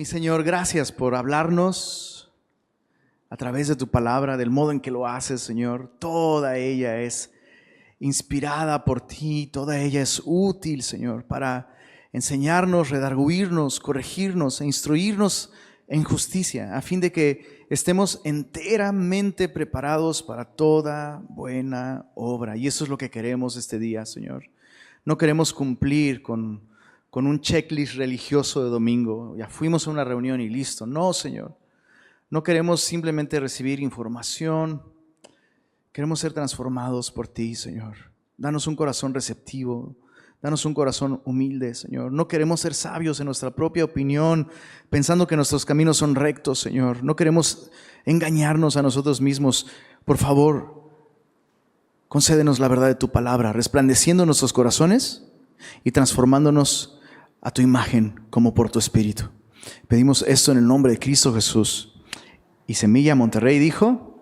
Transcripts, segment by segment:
Mi Señor, gracias por hablarnos a través de tu palabra, del modo en que lo haces, Señor. Toda ella es inspirada por ti, toda ella es útil, Señor, para enseñarnos, redarguirnos, corregirnos e instruirnos en justicia, a fin de que estemos enteramente preparados para toda buena obra. Y eso es lo que queremos este día, Señor. No queremos cumplir con un checklist religioso de domingo. Ya fuimos a una reunión y listo. No, Señor. No queremos simplemente recibir información. Queremos ser transformados por ti, Señor. Danos un corazón receptivo. Danos un corazón humilde, Señor. No queremos ser sabios en nuestra propia opinión, pensando que nuestros caminos son rectos, Señor. No queremos engañarnos a nosotros mismos. Por favor, concédenos la verdad de tu palabra, resplandeciendo nuestros corazones y transformándonos a tu imagen como por tu Espíritu. Pedimos esto en el nombre de Cristo Jesús. Y Semilla Monterrey dijo,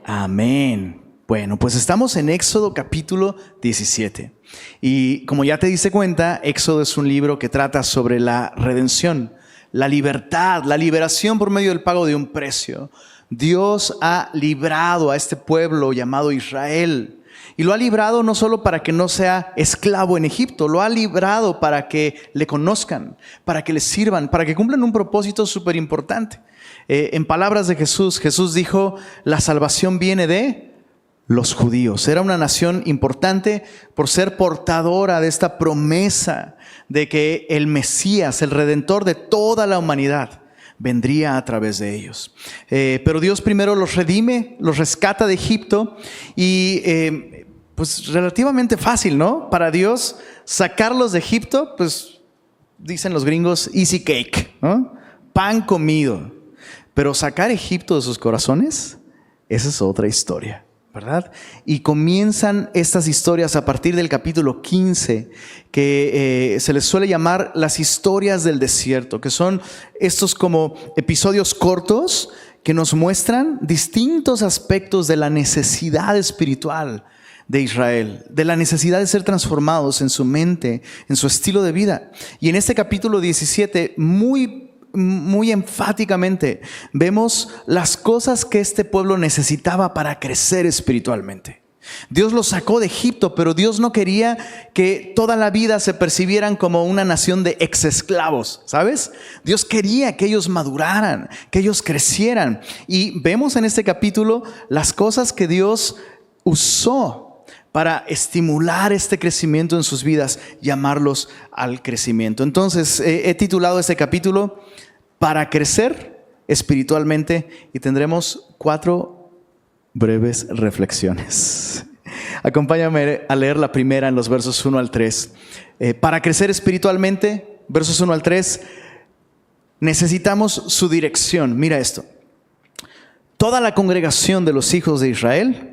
amén. Bueno, pues estamos en Éxodo capítulo 17. Y como ya te diste cuenta, Éxodo es un libro que trata sobre la redención, la libertad, la liberación por medio del pago de un precio. Dios ha librado a este pueblo llamado Israel. Y lo ha librado no solo para que no sea esclavo en Egipto, lo ha librado para que le conozcan, para que le sirvan, para que cumplan un propósito súper importante. En palabras de Jesús, Jesús dijo, la salvación viene de los judíos. Era una nación importante por ser portadora de esta promesa de que el Mesías, el Redentor de toda la humanidad, vendría a través de ellos. Pero Dios primero los redime, los rescata de Egipto y pues relativamente fácil, ¿no? Para Dios sacarlos de Egipto, pues dicen los gringos, easy cake, ¿no? Pan comido. Pero sacar Egipto de sus corazones, esa es otra historia, ¿verdad? Y comienzan estas historias a partir del capítulo 15, que se les suele llamar las historias del desierto, que son estos como episodios cortos que nos muestran distintos aspectos de la necesidad espiritual de Israel, de la necesidad de ser transformados en su mente, en su estilo de vida. Y en este capítulo 17, muy enfáticamente vemos las cosas que este pueblo necesitaba para crecer espiritualmente. Dios los sacó de Egipto, pero Dios no quería que toda la vida se percibieran como una nación de ex-esclavos, ¿sabes? Dios quería que ellos maduraran, que ellos crecieran. Y vemos en este capítulo las cosas que Dios usó para estimular este crecimiento en sus vidas, llamarlos al crecimiento. Entonces, he titulado este capítulo Para crecer espiritualmente y tendremos 4 breves reflexiones. Acompáñame a leer la primera en los versos 1 al 3. Para crecer espiritualmente, versos 1 al 3, necesitamos su dirección. Mira esto. Toda la congregación de los hijos de Israel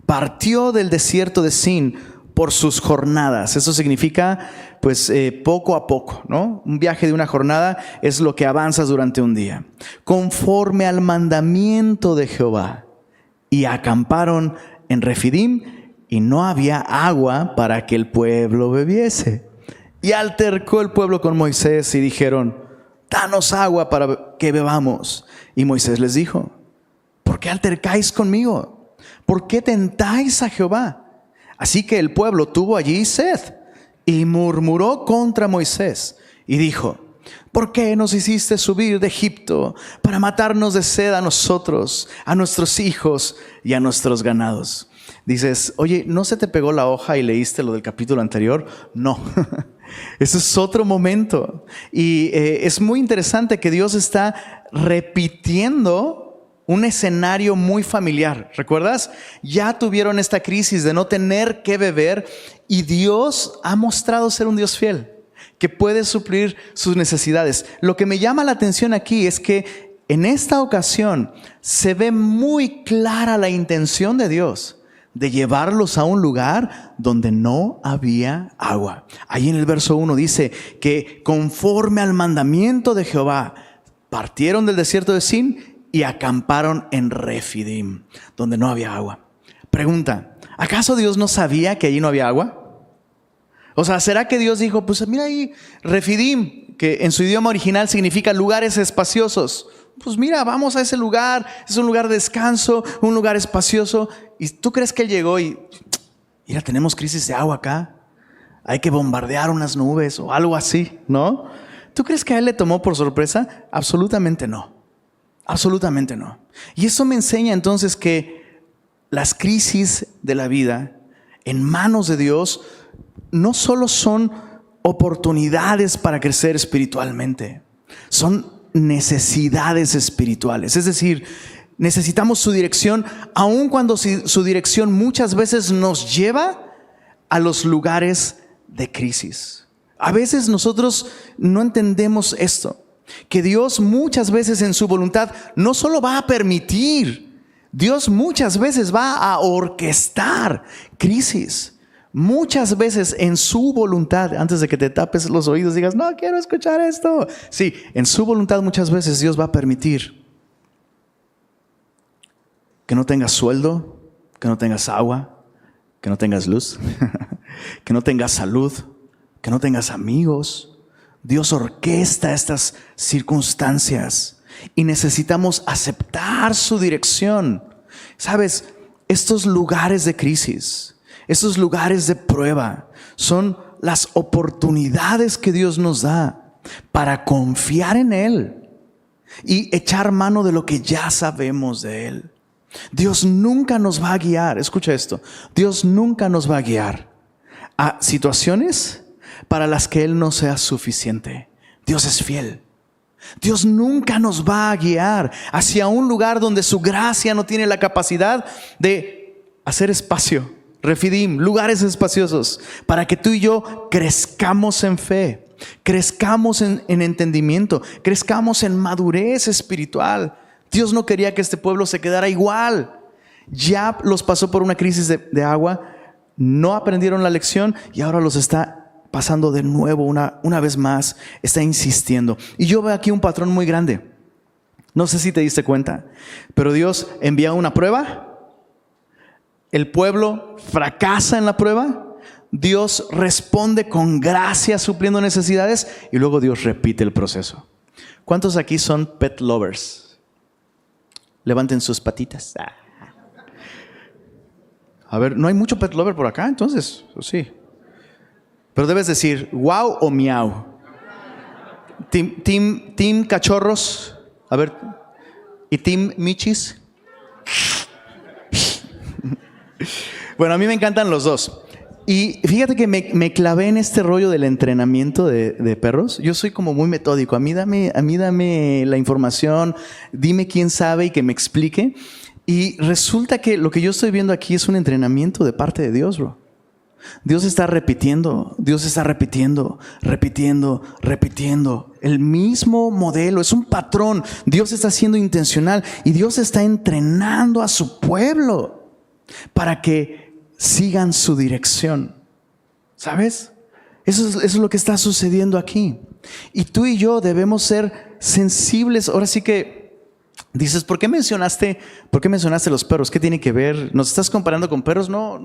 partió del desierto de Sin por sus jornadas. Eso significa, pues, poco a poco, ¿no? Un viaje de una jornada es lo que avanzas durante un día. Conforme al mandamiento de Jehová. Y acamparon en Refidim y no había agua para que el pueblo bebiese. Y altercó el pueblo con Moisés y dijeron, danos agua para que bebamos. Y Moisés les dijo, ¿por qué altercáis conmigo? ¿Por qué tentáis a Jehová? Así que el pueblo tuvo allí sed y murmuró contra Moisés y dijo, ¿por qué nos hiciste subir de Egipto para matarnos de sed a nosotros, a nuestros hijos y a nuestros ganados? Dices, oye, ¿no se te pegó la hoja y leíste lo del capítulo anterior? No, ese es otro momento. Y es muy interesante que Dios está repitiendo un escenario muy familiar. ¿Recuerdas? Ya tuvieron esta crisis de no tener que beber y Dios ha mostrado ser un Dios fiel, que puede suplir sus necesidades. Lo que me llama la atención aquí es que en esta ocasión se ve muy clara la intención de Dios de llevarlos a un lugar donde no había agua. Ahí en el verso 1 dice que conforme al mandamiento de Jehová partieron del desierto de Sin y acamparon en Refidim, donde no había agua. Pregunta, ¿acaso Dios no sabía que allí no había agua? O sea, ¿será que Dios dijo, pues mira ahí, Refidim, que en su idioma original significa lugares espaciosos? Pues mira, vamos a ese lugar, es un lugar de descanso, un lugar espacioso. ¿Y tú crees que Él llegó y, mira, tenemos crisis de agua acá, hay que bombardear unas nubes o algo así, ¿no? ¿Tú crees que a Él le tomó por sorpresa? Absolutamente no, absolutamente no. Y eso me enseña entonces que las crisis de la vida en manos de Dios no solo son oportunidades para crecer espiritualmente, son necesidades espirituales. Es decir, necesitamos su dirección, aun cuando su dirección muchas veces nos lleva a los lugares de crisis. A veces nosotros no entendemos esto, que Dios muchas veces en su voluntad no solo va a permitir, Dios muchas veces va a orquestar crisis. Muchas veces en su voluntad, antes de que te tapes los oídos y digas, no quiero escuchar esto. Sí, en su voluntad muchas veces Dios va a permitir que no tengas sueldo, que no tengas agua, que no tengas luz, que no tengas salud, que no tengas amigos. Dios orquesta estas circunstancias y necesitamos aceptar su dirección. ¿Sabes? Estos lugares de crisis, estos lugares de prueba son las oportunidades que Dios nos da para confiar en Él y echar mano de lo que ya sabemos de Él. Dios nunca nos va a guiar, escucha esto, Dios nunca nos va a guiar a situaciones para las que Él no sea suficiente. Dios es fiel. Dios nunca nos va a guiar hacia un lugar donde su gracia no tiene la capacidad de hacer espacio. Refidim, lugares espaciosos, para que tú y yo crezcamos en fe, crezcamos en entendimiento, crezcamos en madurez espiritual. Dios no quería que este pueblo se quedara igual. Ya los pasó por una crisis de agua, no aprendieron la lección y ahora los está pasando de nuevo una vez más, está insistiendo. Y yo veo aquí un patrón muy grande. No sé si te diste cuenta, pero Dios envía una prueba. El pueblo fracasa en la prueba, Dios responde con gracia supliendo necesidades y luego Dios repite el proceso. ¿Cuántos aquí son pet lovers? Levanten sus patitas. A ver, no hay mucho pet lover por acá, entonces, pues sí. Pero debes decir, wow o miau. Team cachorros, a ver, y team michis. Bueno, a mí me encantan los dos. Y fíjate que me clavé en este rollo del entrenamiento de perros. Yo soy como muy metódico. A mí dame la información, dime quién sabe y que me explique. Y resulta que lo que yo estoy viendo aquí es un entrenamiento de parte de Dios, bro. Dios está repitiendo, repitiendo. El mismo modelo, es un patrón. Dios está siendo intencional y Dios está entrenando a su pueblo para que sigan su dirección. ¿Sabes? Eso es lo que está sucediendo aquí. Y tú y yo debemos ser sensibles. Ahora sí que dices, ¿por qué mencionaste los perros? ¿Qué tiene que ver? ¿Nos estás comparando con perros? No.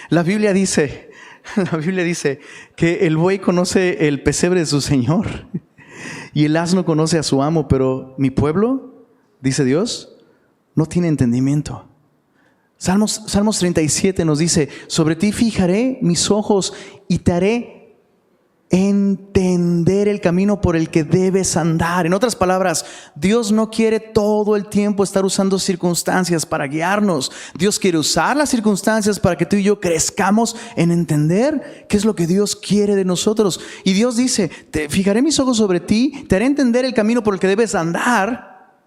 La Biblia dice que el buey conoce el pesebre de su señor y el asno conoce a su amo, pero mi pueblo, dice Dios, no tiene entendimiento. Salmos 37 nos dice, sobre ti fijaré mis ojos y te haré entender el camino por el que debes andar. En otras palabras, Dios no quiere todo el tiempo estar usando circunstancias para guiarnos. Dios quiere usar las circunstancias para que tú y yo crezcamos en entender qué es lo que Dios quiere de nosotros. Y Dios dice, te fijaré mis ojos sobre ti, te haré entender el camino por el que debes andar,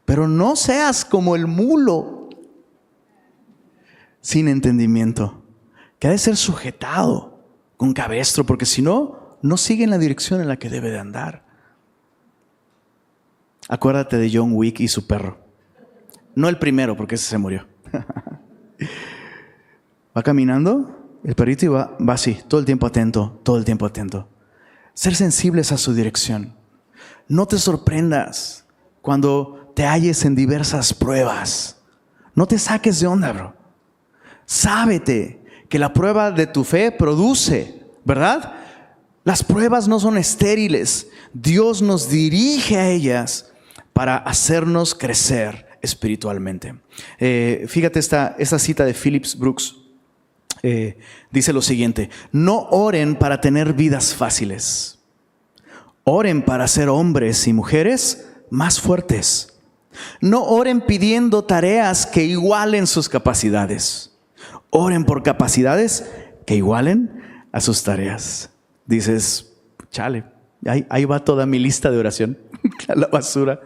pero no seas como el mulo sin entendimiento, que ha de ser sujetado con cabestro, porque si no, no sigue en la dirección en la que debe de andar. Acuérdate de John Wick y su perro. No el primero, porque ese se murió. Va caminando, el perrito, y va así, todo el tiempo atento. Ser sensibles a su dirección. No te sorprendas cuando te halles en diversas pruebas. No te saques de onda, bro. Sábete que la prueba de tu fe produce, ¿verdad? Las pruebas no son estériles. Dios nos dirige a ellas para hacernos crecer espiritualmente. Fíjate esta cita de Phillips Brooks. Dice lo siguiente: no oren para tener vidas fáciles. Oren para ser hombres y mujeres más fuertes. No oren pidiendo tareas que igualen sus capacidades. Oren por capacidades que igualen a sus tareas. Dices, chale, ahí va toda mi lista de oración a la basura.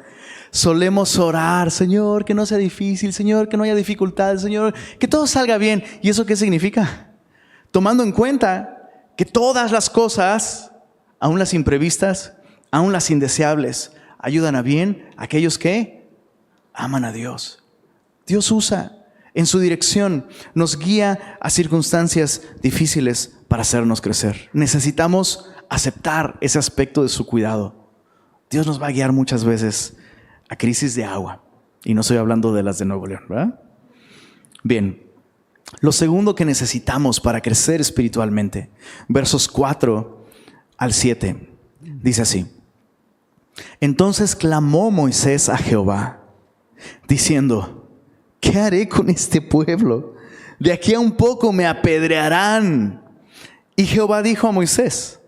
Solemos orar: Señor, que no sea difícil, Señor, que no haya dificultades, Señor, que todo salga bien. ¿Y eso qué significa? Tomando en cuenta que todas las cosas, aun las imprevistas, aun las indeseables, ayudan a bien a aquellos que aman a Dios. Dios usa en su dirección, nos guía a circunstancias difíciles para hacernos crecer. Necesitamos aceptar ese aspecto de su cuidado. Dios nos va a guiar muchas veces a crisis de agua. Y no estoy hablando de las de Nuevo León, ¿verdad? Bien, lo segundo que necesitamos para crecer espiritualmente, versos 4 al 7, dice así: entonces clamó Moisés a Jehová, diciendo: ¿qué haré con este pueblo? De aquí a un poco me apedrearán. Y Jehová dijo a Moisés: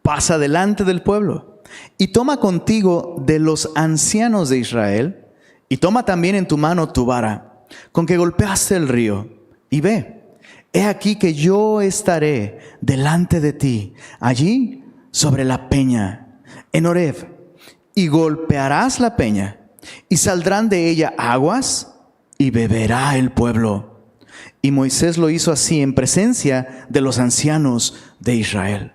pasa delante del pueblo y toma contigo de los ancianos de Israel, y toma también en tu mano tu vara, con que golpeaste el río, y ve, he aquí que yo estaré delante de ti, allí sobre la peña, en Horeb, y golpearás la peña, y saldrán de ella aguas, y beberá el pueblo. Y Moisés lo hizo así en presencia de los ancianos de Israel.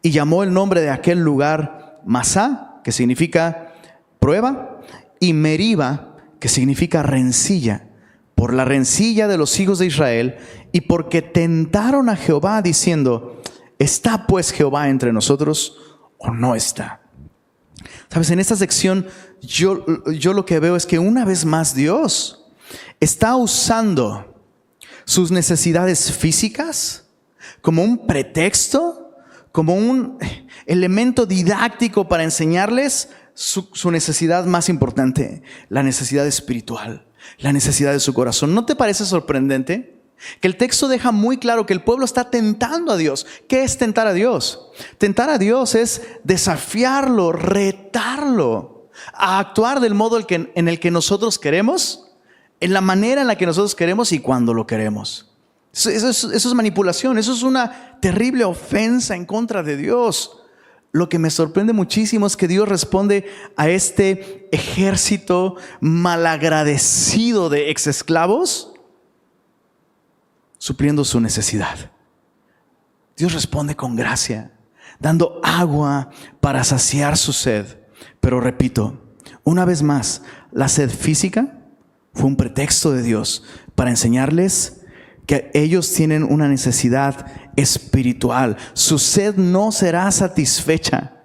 Y llamó el nombre de aquel lugar Masá, que significa prueba, y Meriba, que significa rencilla, por la rencilla de los hijos de Israel, y porque tentaron a Jehová diciendo: ¿está pues Jehová entre nosotros o no está? Sabes, en esta sección yo lo que veo es que una vez más Dios está usando sus necesidades físicas como un pretexto, como un elemento didáctico para enseñarles su necesidad más importante, la necesidad espiritual, la necesidad de su corazón. ¿No te parece sorprendente? Que el texto deja muy claro que el pueblo está tentando a Dios. ¿Qué es tentar a Dios? Tentar a Dios es desafiarlo, retarlo a actuar del modo en el que nosotros queremos, en la manera en la que nosotros queremos y cuando lo queremos. Eso es manipulación, eso es una terrible ofensa en contra de Dios. Lo que me sorprende muchísimo es que Dios responde a este ejército malagradecido de exesclavos supliendo su necesidad. Dios responde con gracia, dando agua para saciar su sed. Pero repito, una vez más, la sed física fue un pretexto de Dios para enseñarles que ellos tienen una necesidad espiritual. Su sed no será satisfecha.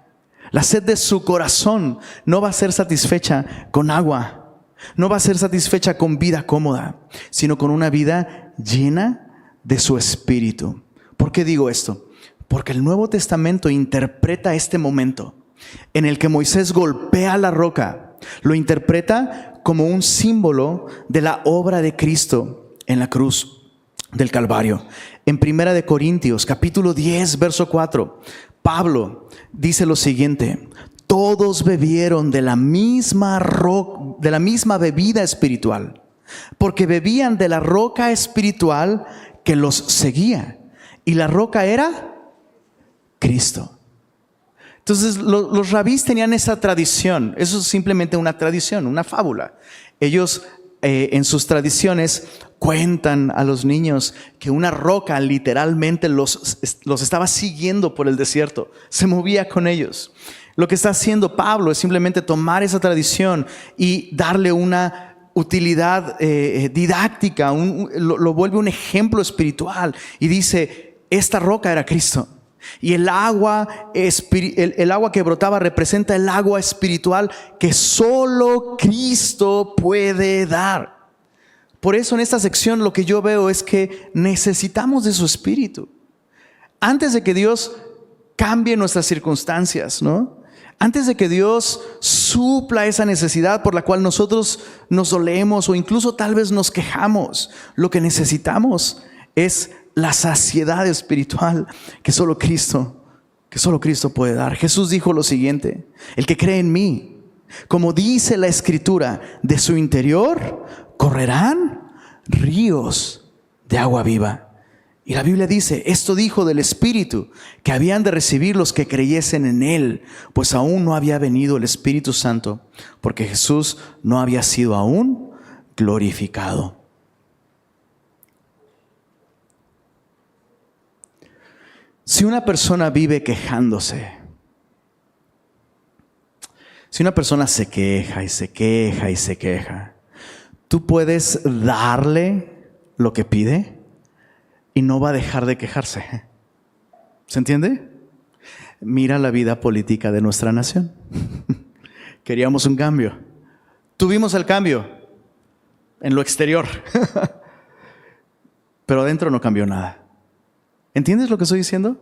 La sed de su corazón no va a ser satisfecha con agua. No va a ser satisfecha con vida cómoda, sino con una vida llena de su espíritu. ¿Por qué digo esto? Porque el Nuevo Testamento interpreta este momento en el que Moisés golpea la roca. Lo interpreta como un símbolo de la obra de Cristo en la cruz del Calvario. En 1 Corintios capítulo 10 verso 4, Pablo dice lo siguiente: todos bebieron de la misma bebida espiritual, porque bebían de la roca espiritual que los seguía, y la roca era Cristo. Entonces los rabís tenían esa tradición. Eso es simplemente una tradición, una fábula. Ellos en sus tradiciones cuentan a los niños que una roca literalmente los estaba siguiendo por el desierto, se movía con ellos. Lo que está haciendo Pablo es simplemente tomar esa tradición y darle una utilidad didáctica, lo vuelve un ejemplo espiritual, y dice: esta roca era Cristo, y el agua que brotaba representa el agua espiritual que solo Cristo puede dar. Por eso en esta sección lo que yo veo es que necesitamos de su Espíritu. Antes de que Dios cambie nuestras circunstancias, ¿no? Antes de que Dios supla esa necesidad por la cual nosotros nos dolemos o incluso tal vez nos quejamos, lo que necesitamos es la saciedad espiritual que solo Cristo puede dar. Jesús dijo lo siguiente: el que cree en mí, como dice la Escritura, de su interior correrán ríos de agua viva. Y la Biblia dice, esto dijo del Espíritu que habían de recibir los que creyesen en Él, pues aún no había venido el Espíritu Santo, porque Jesús no había sido aún glorificado. Si una persona vive quejándose, si una persona se queja y se queja y se queja, ¿tú puedes darle lo que pide? Y no va a dejar de quejarse. ¿Se entiende? Mira la vida política de nuestra nación. Queríamos un cambio. Tuvimos el cambio en lo exterior. Pero adentro no cambió nada. ¿Entiendes lo que estoy diciendo?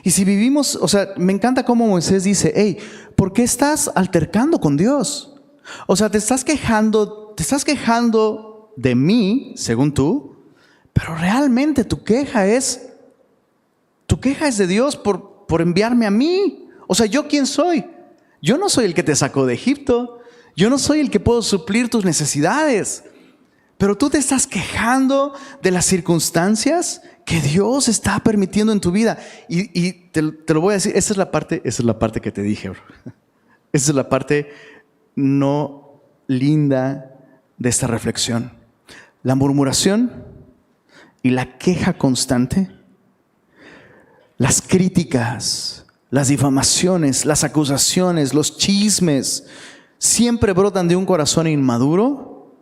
Y si vivimos, o sea, me encanta cómo Moisés dice, hey, ¿por qué estás altercando con Dios? O sea, te estás quejando de mí, según tú, pero realmente tu queja es de Dios por enviarme a mí. O sea, ¿yo quién soy? Yo no soy el que te sacó de Egipto. Yo no soy el que puedo suplir tus necesidades. Pero tú te estás quejando de las circunstancias que Dios está permitiendo en tu vida. Y te lo voy a decir, esa es la parte que te dije, bro. Esa es la parte no linda de esta reflexión. La murmuración y la queja constante, las críticas, las difamaciones, las acusaciones, los chismes, siempre brotan de un corazón inmaduro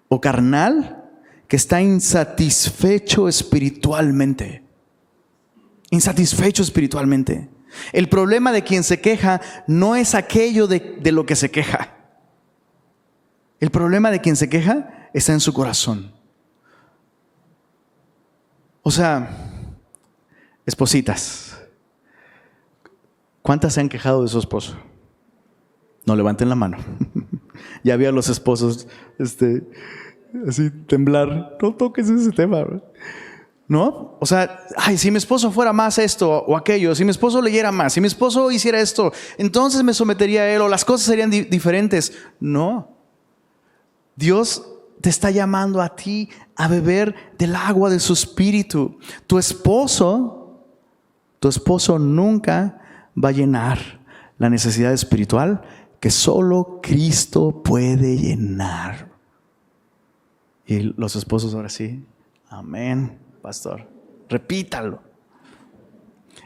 o carnal que está insatisfecho espiritualmente. Insatisfecho espiritualmente. El problema de quien se queja no es aquello de lo que se queja. El problema de quien se queja está en su corazón. O sea, espositas, ¿cuántas se han quejado de su esposo? No levanten la mano. Ya vi a los esposos así temblar. No toques ese tema, ¿no? O sea, ay, si mi esposo fuera más esto o aquello, si mi esposo leyera más, si mi esposo hiciera esto, entonces me sometería a él o las cosas serían diferentes. No. Dios te está llamando a ti a beber del agua de su Espíritu. Tu esposo nunca va a llenar la necesidad espiritual que solo Cristo puede llenar. Y los esposos ahora sí, amén, pastor, repítalo.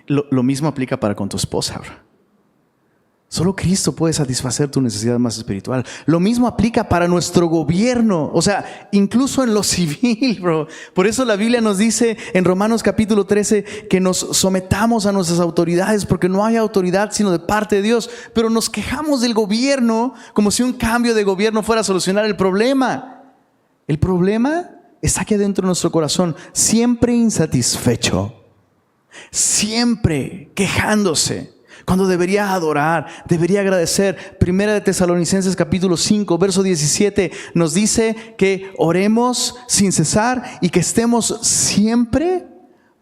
Lo mismo aplica para con tu esposa, bro. Solo Cristo puede satisfacer tu necesidad más espiritual. Lo mismo aplica para nuestro gobierno, o sea, incluso en lo civil, bro. Por eso la Biblia nos dice en Romanos capítulo 13 que nos sometamos a nuestras autoridades, porque no hay autoridad sino de parte de Dios. Pero nos quejamos del gobierno como si un cambio de gobierno fuera a solucionar el problema. El problema está aquí adentro de nuestro corazón, siempre insatisfecho, siempre quejándose. Cuando debería adorar, debería agradecer. Primera de Tesalonicenses capítulo 5, verso 17 nos dice que oremos sin cesar y que estemos siempre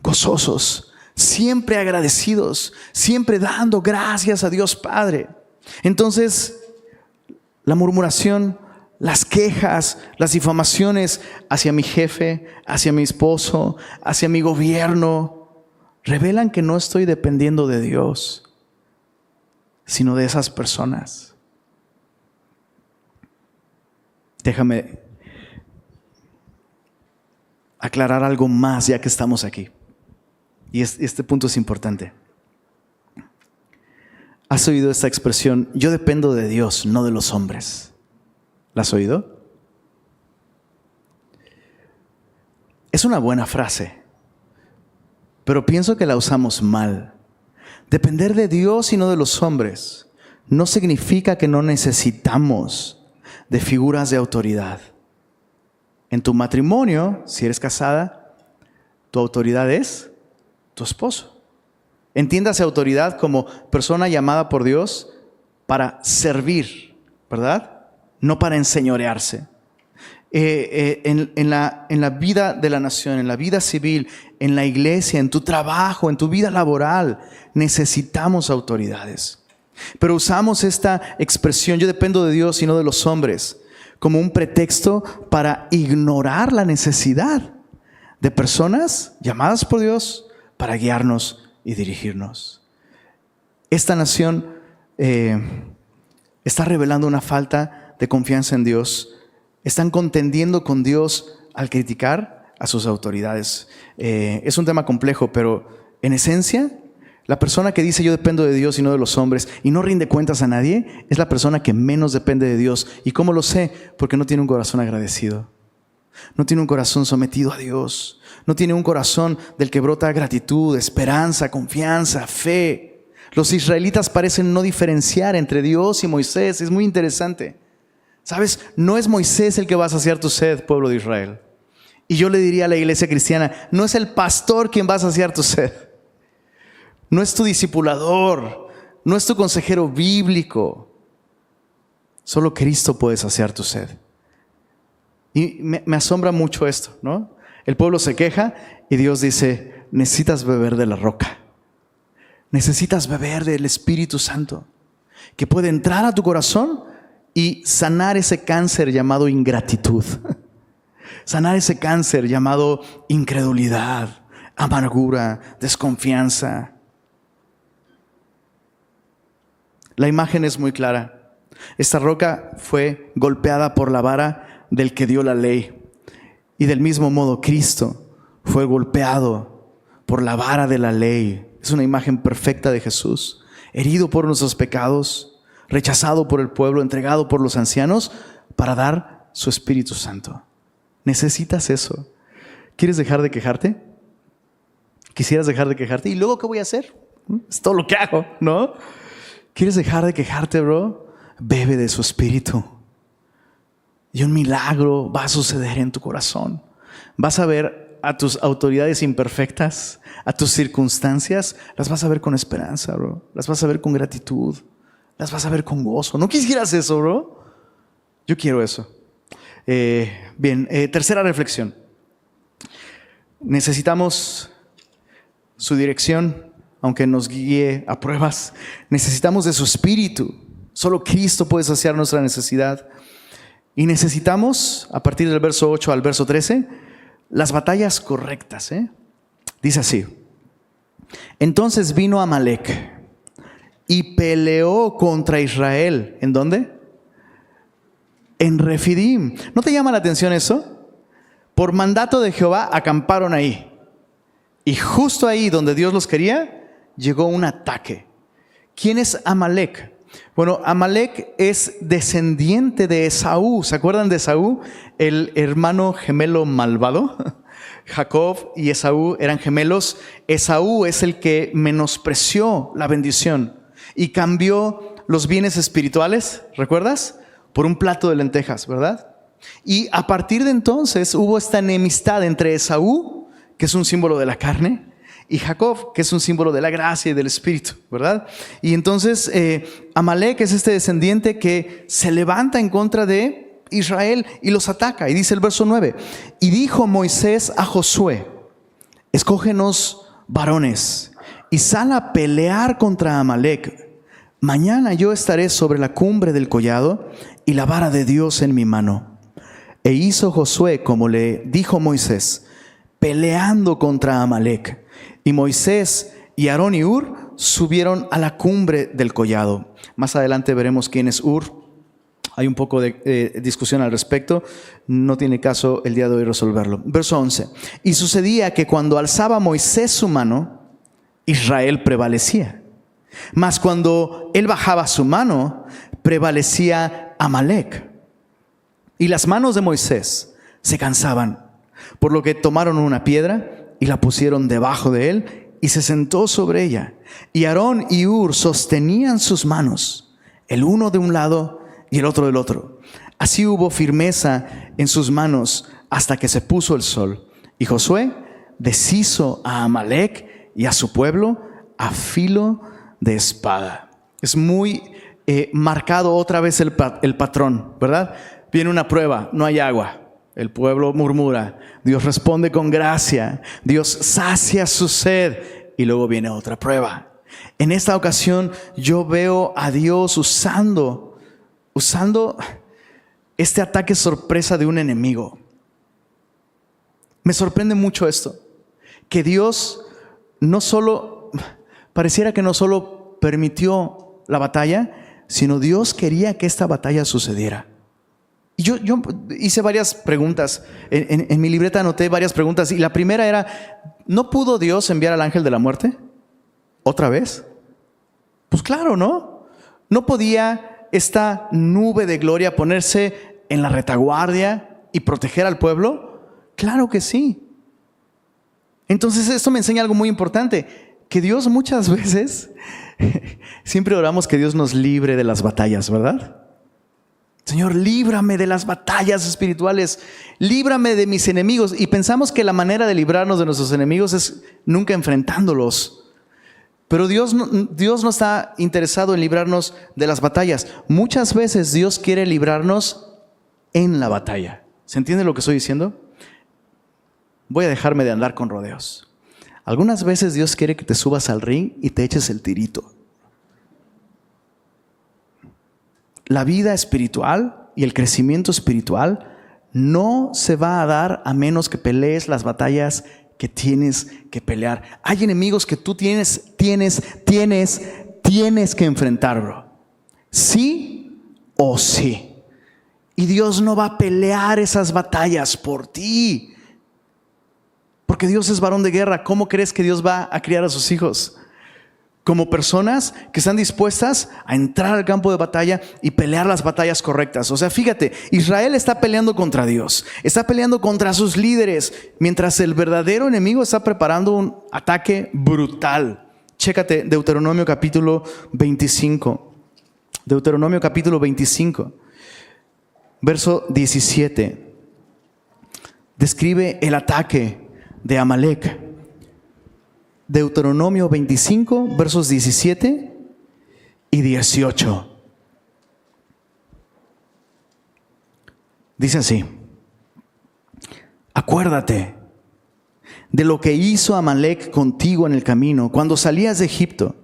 gozosos, siempre agradecidos, siempre dando gracias a Dios Padre. Entonces, la murmuración, las quejas, las difamaciones hacia mi jefe, hacia mi esposo, hacia mi gobierno, revelan que no estoy dependiendo de Dios, sino de esas personas. Déjame aclarar algo más ya que estamos aquí. Y este punto es importante. ¿Has oído esta expresión? Yo dependo de Dios, no de los hombres. ¿La has oído? Es una buena frase, pero pienso que la usamos mal. Depender de Dios y no de los hombres no significa que no necesitamos de figuras de autoridad. En tu matrimonio, si eres casada, tu autoridad es tu esposo. Entiéndase autoridad como persona llamada por Dios para servir, ¿verdad? No para enseñorearse. En la vida de la nación, en la vida civil, en la iglesia, en tu trabajo, en tu vida laboral, necesitamos autoridades. Pero usamos esta expresión, yo dependo de Dios y no de los hombres, como un pretexto para ignorar la necesidad de personas llamadas por Dios para guiarnos y dirigirnos. Esta nación está revelando una falta de confianza en Dios. Están contendiendo con Dios al criticar a sus autoridades. Es un tema complejo, pero en esencia, la persona que dice yo dependo de Dios y no de los hombres y no rinde cuentas a nadie, es la persona que menos depende de Dios. ¿Y cómo lo sé? Porque no tiene un corazón agradecido. No tiene un corazón sometido a Dios. No tiene un corazón del que brota gratitud, esperanza, confianza, fe. Los israelitas parecen no diferenciar entre Dios y Moisés. Es muy interesante. ¿Sabes? No es Moisés el que va a saciar tu sed, pueblo de Israel. Y yo le diría a la iglesia cristiana, no es el pastor quien va a saciar tu sed. No es tu discipulador, no es tu consejero bíblico. Solo Cristo puede saciar tu sed. Y me asombra mucho esto, ¿no? El pueblo se queja y Dios dice, necesitas beber de la roca. Necesitas beber del Espíritu Santo, que puede entrar a tu corazón y sanar ese cáncer llamado ingratitud. Sanar ese cáncer llamado incredulidad, amargura, desconfianza. La imagen es muy clara. Esta roca fue golpeada por la vara del que dio la ley. Y del mismo modo Cristo fue golpeado por la vara de la ley. Es una imagen perfecta de Jesús. Herido por nuestros pecados, rechazado por el pueblo, entregado por los ancianos para dar su Espíritu Santo. Necesitas eso. ¿Quieres dejar de quejarte? ¿Quisieras dejar de quejarte? ¿Y luego qué voy a hacer? Es todo lo que hago, ¿no? ¿Quieres dejar de quejarte, bro? Bebe de su Espíritu. Y un milagro va a suceder en tu corazón. Vas a ver a tus autoridades imperfectas, a tus circunstancias, las vas a ver con esperanza, bro. Las vas a ver con gratitud. Las vas a ver con gozo. ¿No quisieras eso, bro? Yo quiero eso. Tercera reflexión. Necesitamos su dirección, aunque nos guíe a pruebas. Necesitamos de su Espíritu. Solo Cristo puede saciar nuestra necesidad. Y necesitamos, a partir del verso 8 al verso 13, las batallas correctas. Dice así: entonces vino Amalec y peleó contra Israel. ¿En dónde? En Refidim. ¿No te llama la atención eso? Por mandato de Jehová acamparon ahí. Y justo ahí donde Dios los quería, llegó un ataque. ¿Quién es Amalec? Bueno, Amalec es descendiente de Esaú. ¿Se acuerdan de Esaú? El hermano gemelo malvado. Jacob y Esaú eran gemelos. Esaú es el que menospreció la bendición y cambió los bienes espirituales, ¿recuerdas? Por un plato de lentejas, ¿verdad? Y a partir de entonces hubo esta enemistad entre Esaú, que es un símbolo de la carne, y Jacob, que es un símbolo de la gracia y del Espíritu, ¿verdad? Y entonces Amalec es este descendiente que se levanta en contra de Israel y los ataca. Y dice el verso 9: y dijo Moisés a Josué, escógenos varones y sal a pelear contra Amalec. Mañana yo estaré sobre la cumbre del collado y la vara de Dios en mi mano. E hizo Josué como le dijo Moisés, peleando contra Amalec. Y Moisés y Aarón y Hur subieron a la cumbre del collado. Más adelante veremos quién es Hur. Hay un poco de discusión al respecto. No tiene caso el día de hoy resolverlo. Verso 11. Y sucedía que cuando alzaba Moisés su mano, Israel prevalecía. Mas cuando él bajaba su mano, prevalecía Amalec. Y las manos de Moisés se cansaban, por lo que tomaron una piedra y la pusieron debajo de él y se sentó sobre ella. Y Aarón y Hur sostenían sus manos, el uno de un lado y el otro del otro. Así hubo firmeza en sus manos hasta que se puso el sol. Y Josué deshizo a Amalec y a su pueblo a filo de espada. Es muy marcado otra vez el patrón, ¿verdad? Viene una prueba, no hay agua. El pueblo murmura, Dios responde con gracia, Dios sacia su sed y luego viene otra prueba. En esta ocasión yo veo a Dios usando este ataque sorpresa de un enemigo. Me sorprende mucho esto, que Dios pareciera que no solo permitió la batalla, sino Dios quería que esta batalla sucediera. Y yo hice varias preguntas, en mi libreta anoté varias preguntas, y la primera era, ¿no pudo Dios enviar al ángel de la muerte? ¿Otra vez? Pues claro, ¿no? ¿No podía esta nube de gloria ponerse en la retaguardia y proteger al pueblo? Claro que sí. Entonces esto me enseña algo muy importante, que Dios muchas veces, siempre oramos que Dios nos libre de las batallas, ¿verdad? Señor, líbrame de las batallas espirituales, líbrame de mis enemigos. Y pensamos que la manera de librarnos de nuestros enemigos es nunca enfrentándolos. Pero Dios no está interesado en librarnos de las batallas. Muchas veces Dios quiere librarnos en la batalla. ¿Se entiende lo que estoy diciendo? Voy a dejarme de andar con rodeos. Algunas veces Dios quiere que te subas al ring y te eches el tirito. La vida espiritual y el crecimiento espiritual no se va a dar a menos que pelees las batallas que tienes que pelear. Hay enemigos que tú tienes que enfrentar, bro. Sí o sí. Y Dios no va a pelear esas batallas por ti. Porque Dios es varón de guerra. ¿Cómo crees que Dios va a criar a sus hijos? Como personas que están dispuestas a entrar al campo de batalla y pelear las batallas correctas. O sea, fíjate, Israel está peleando contra Dios, está peleando contra sus líderes, mientras el verdadero enemigo está preparando un ataque brutal. Chécate Deuteronomio capítulo 25. Deuteronomio capítulo 25, verso 17. Describe el ataque de Amalec. Deuteronomio 25, versos 17 y 18. Dice así: acuérdate de lo que hizo Amalec contigo en el camino, cuando salías de Egipto,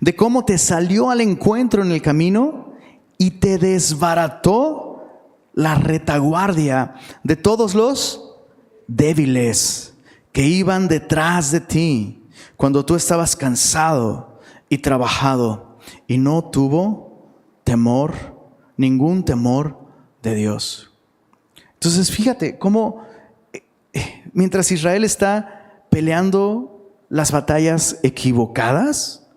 de cómo te salió al encuentro en el camino y te desbarató la retaguardia de todos los débiles que iban detrás de ti, cuando tú estabas cansado y trabajado, y no tuvo temor, ningún temor de Dios. Entonces fíjate cómo mientras Israel está peleando las batallas equivocadas,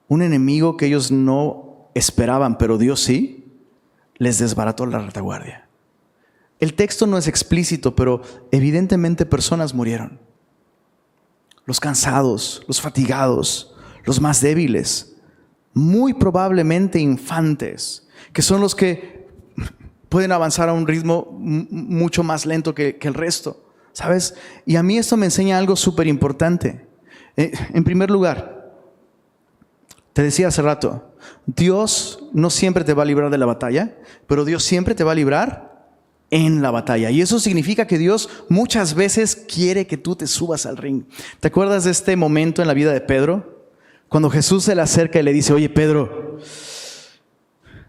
un enemigo que ellos no esperaban, pero Dios sí, les desbarató la retaguardia. El texto no es explícito, pero evidentemente personas murieron. Los cansados, los fatigados, los más débiles, muy probablemente infantes, que son los que pueden avanzar a un ritmo mucho más lento que el resto, ¿sabes? Y a mí esto me enseña algo súper importante. En primer lugar, te decía hace rato, Dios no siempre te va a librar de la batalla, pero Dios siempre te va a librar en la batalla. Y eso significa que Dios muchas veces quiere que tú te subas al ring. ¿Te acuerdas de este momento en la vida de Pedro? Cuando Jesús se le acerca y le dice: oye, Pedro,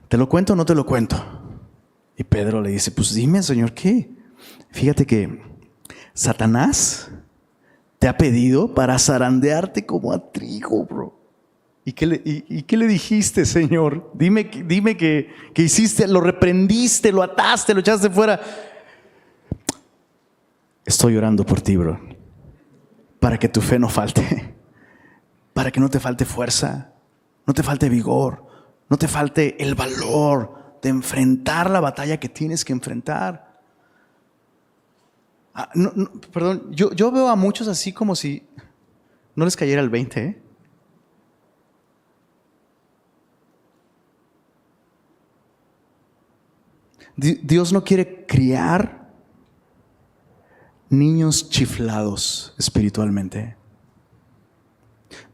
¿te lo cuento o no te lo cuento? Y Pedro le dice: pues dime, Señor, ¿qué? Fíjate que Satanás te ha pedido para zarandearte como a trigo, bro. ¿Y qué le dijiste, Señor? Dime que hiciste, lo reprendiste, lo ataste, lo echaste fuera. Estoy orando por ti, bro, para que tu fe no falte, para que no te falte fuerza, no te falte vigor, no te falte el valor de enfrentar la batalla que tienes que enfrentar. Perdón, yo veo a muchos así como si no les cayera el 20, ¿eh? Dios no quiere criar niños chiflados espiritualmente.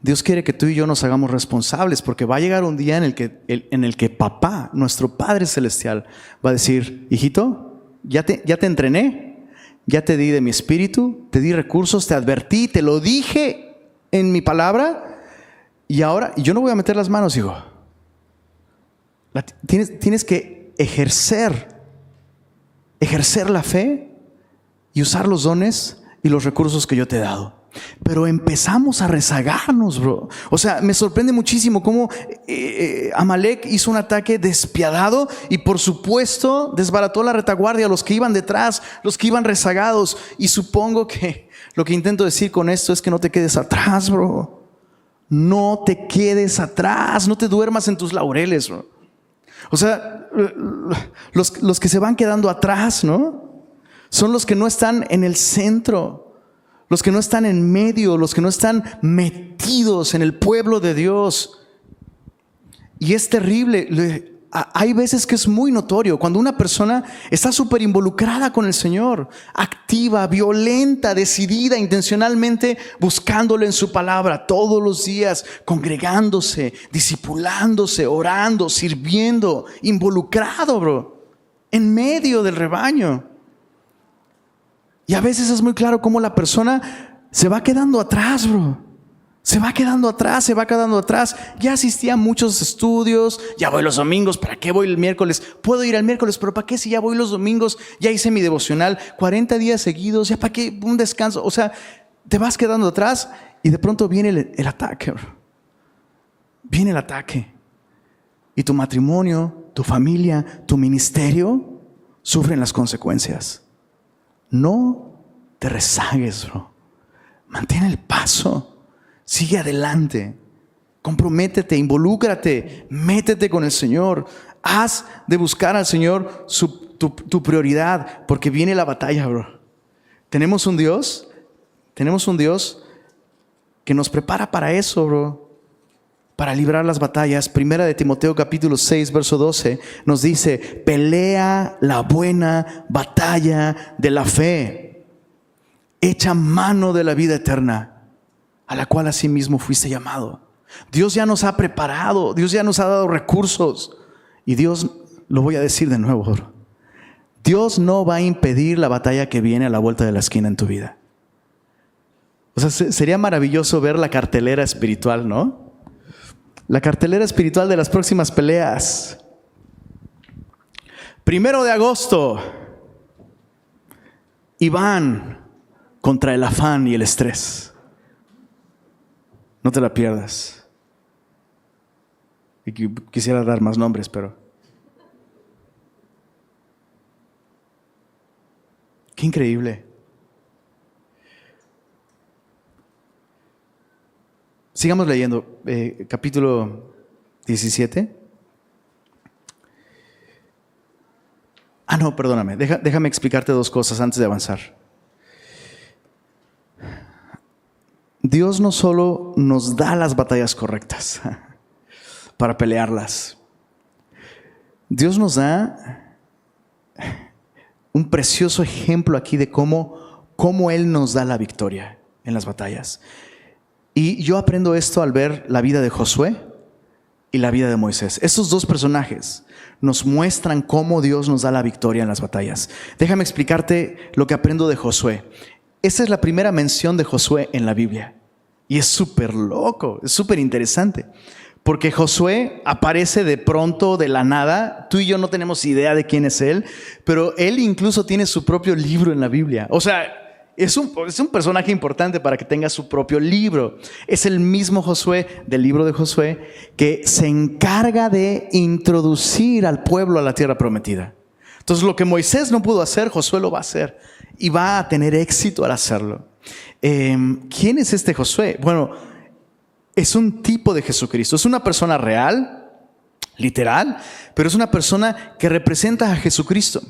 Dios quiere que tú y yo nos hagamos responsables, porque va a llegar un día en el que papá, nuestro Padre Celestial, va a decir: hijito, ya te entrené, ya te di de mi espíritu, te di recursos, te advertí, te lo dije en mi palabra, y ahora yo no voy a meter las manos, hijo. Tienes que ejercer la fe y usar los dones y los recursos que yo te he dado. Pero empezamos a rezagarnos, bro. O sea, me sorprende muchísimo cómo Amalek hizo un ataque despiadado y por supuesto desbarató la retaguardia, los que iban detrás, los que iban rezagados. Y supongo que lo que intento decir con esto es que no te quedes atrás, bro. No te quedes atrás, no te duermas en tus laureles, bro. O sea, los que se van quedando atrás, ¿no? Son los que no están en el centro. Los que no están en medio, los que no están metidos en el pueblo de Dios. Y es terrible. Hay veces que es muy notorio cuando una persona está súper involucrada con el Señor, activa, violenta, decidida, intencionalmente buscándole en su palabra todos los días, congregándose, discipulándose, orando, sirviendo, involucrado, bro, en medio del rebaño. Y a veces es muy claro cómo la persona se va quedando atrás, bro. Se va quedando atrás. Ya asistí a muchos estudios, ya voy los domingos, ¿para qué voy el miércoles? Puedo ir el miércoles, pero ¿para qué si ya voy los domingos? Ya hice mi devocional 40 días seguidos, ¿ya para qué? Un descanso. O sea, te vas quedando atrás y de pronto viene el ataque, bro. Viene el ataque. Y tu matrimonio, tu familia, tu ministerio sufren las consecuencias. No te rezagues, bro. Mantén el paso. Sigue adelante. Comprométete, involúcrate, métete con el Señor. Haz de buscar al Señor tu prioridad, porque viene la batalla, bro. Tenemos un Dios que nos prepara para eso, bro. Para librar las batallas. Primera de Timoteo capítulo 6 verso 12 nos dice: pelea la buena batalla de la fe, echa mano de la vida eterna, a la cual asimismo fuiste llamado. Dios ya nos ha preparado, Dios ya nos ha dado recursos. Y Dios, lo voy a decir de nuevo, bro, Dios no va a impedir la batalla que viene a la vuelta de la esquina en tu vida. O sea, sería maravilloso ver la cartelera espiritual, ¿no? La cartelera espiritual de las próximas peleas. 1 de agosto, Iván contra el afán y el estrés. No te la pierdas. Y quisiera dar más nombres, pero qué increíble. Sigamos leyendo, capítulo 17. No, perdóname, déjame explicarte dos cosas antes de avanzar. Dios no solo nos da las batallas correctas para pelearlas. Dios nos da un precioso ejemplo aquí de cómo Él nos da la victoria en las batallas. Y yo aprendo esto al ver la vida de Josué y la vida de Moisés. Estos dos personajes nos muestran cómo Dios nos da la victoria en las batallas. Déjame explicarte lo que aprendo de Josué. Esta es la primera mención de Josué en la Biblia. Y es súper loco, es súper interesante. Porque Josué aparece de pronto, de la nada. Tú y yo no tenemos idea de quién es él, pero él incluso tiene su propio libro en la Biblia. O sea, es un personaje importante para que tenga su propio libro. Es el mismo Josué del libro de Josué que se encarga de introducir al pueblo a la tierra prometida. Entonces lo que Moisés no pudo hacer, Josué lo va a hacer y va a tener éxito al hacerlo. ¿Quién es este Josué? Bueno, es un tipo de Jesucristo. Es una persona real, literal, pero es una persona que representa a Jesucristo.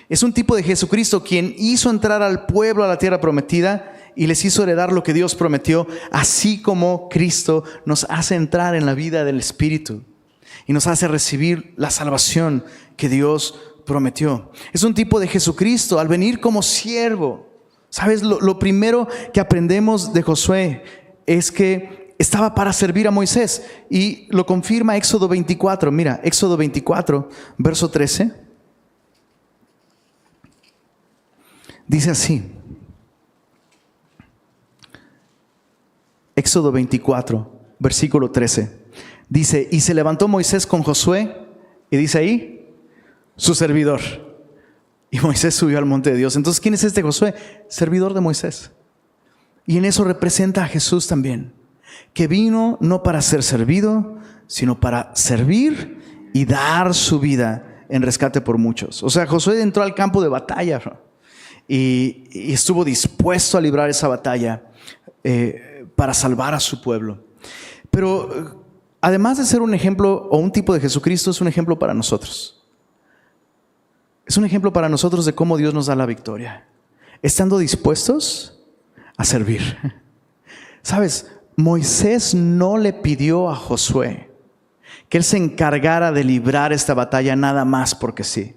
Es un tipo de Jesucristo quien hizo entrar al pueblo a la tierra prometida y les hizo heredar lo que Dios prometió, así como Cristo nos hace entrar en la vida del Espíritu y nos hace recibir la salvación que Dios prometió. Es un tipo de Jesucristo al venir como siervo. ¿Sabes? Lo primero que aprendemos de Josué es que estaba para servir a Moisés. Y lo confirma Éxodo 24. Mira, Éxodo 24, verso 13. Dice así. Éxodo 24, versículo 13. Dice, y se levantó Moisés con Josué, y dice ahí, su servidor. Y Moisés subió al monte de Dios. Entonces, ¿quién es este Josué? Servidor de Moisés. Y en eso representa a Jesús también, que vino no para ser servido, sino para servir y dar su vida en rescate por muchos. O sea, Josué entró al campo de batalla y estuvo dispuesto a librar esa batalla para salvar a su pueblo. Pero además de ser un ejemplo o un tipo de Jesucristo, es un ejemplo para nosotros. Es un ejemplo para nosotros de cómo Dios nos da la victoria, estando dispuestos a servir. ¿Sabes? Moisés no le pidió a Josué que él se encargara de librar esta batalla nada más porque sí.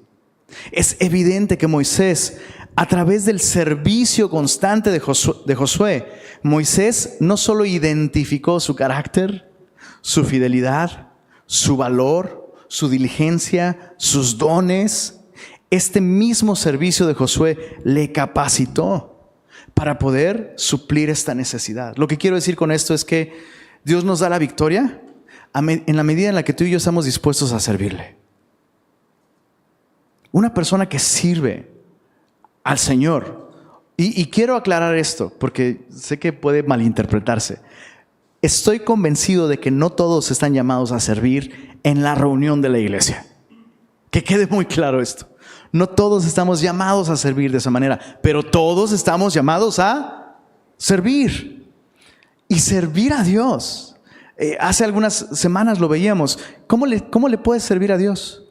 Es evidente que Moisés, a través del servicio constante de Josué, Moisés no solo identificó su carácter, su fidelidad, su valor, su diligencia, sus dones. Este mismo servicio de Josué le capacitó para poder suplir esta necesidad. Lo que quiero decir con esto es que Dios nos da la victoria en la medida en la que tú y yo estamos dispuestos a servirle. Una persona que sirve al Señor, y quiero aclarar esto porque sé que puede malinterpretarse. Estoy convencido de que no todos están llamados a servir en la reunión de la iglesia. Que quede muy claro esto. No todos estamos llamados a servir de esa manera, pero todos estamos llamados a servir. Y servir a Dios. Hace algunas semanas lo veíamos. ¿Cómo le puedes servir a Dios?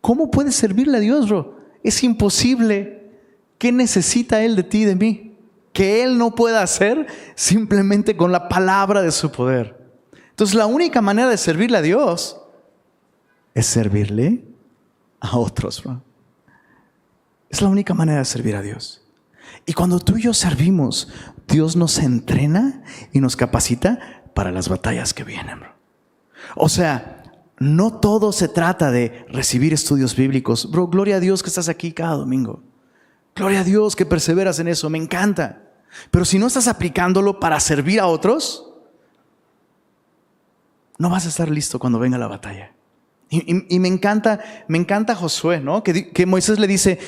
¿Cómo puedes servirle a Dios, bro? Es imposible. ¿Qué necesita Él de ti y de mí? Que Él no pueda hacer simplemente con la palabra de su poder. Entonces la única manera de servirle a Dios es servirle a otros, bro. Es la única manera de servir a Dios. Y cuando tú y yo servimos, Dios nos entrena y nos capacita para las batallas que vienen, bro. O sea, no todo se trata de recibir estudios bíblicos. Bro, gloria a Dios que estás aquí cada domingo. Gloria a Dios que perseveras en eso, me encanta. Pero si no estás aplicándolo para servir a otros, no vas a estar listo cuando venga la batalla. Y me encanta Josué, ¿no? Que Moisés le dice,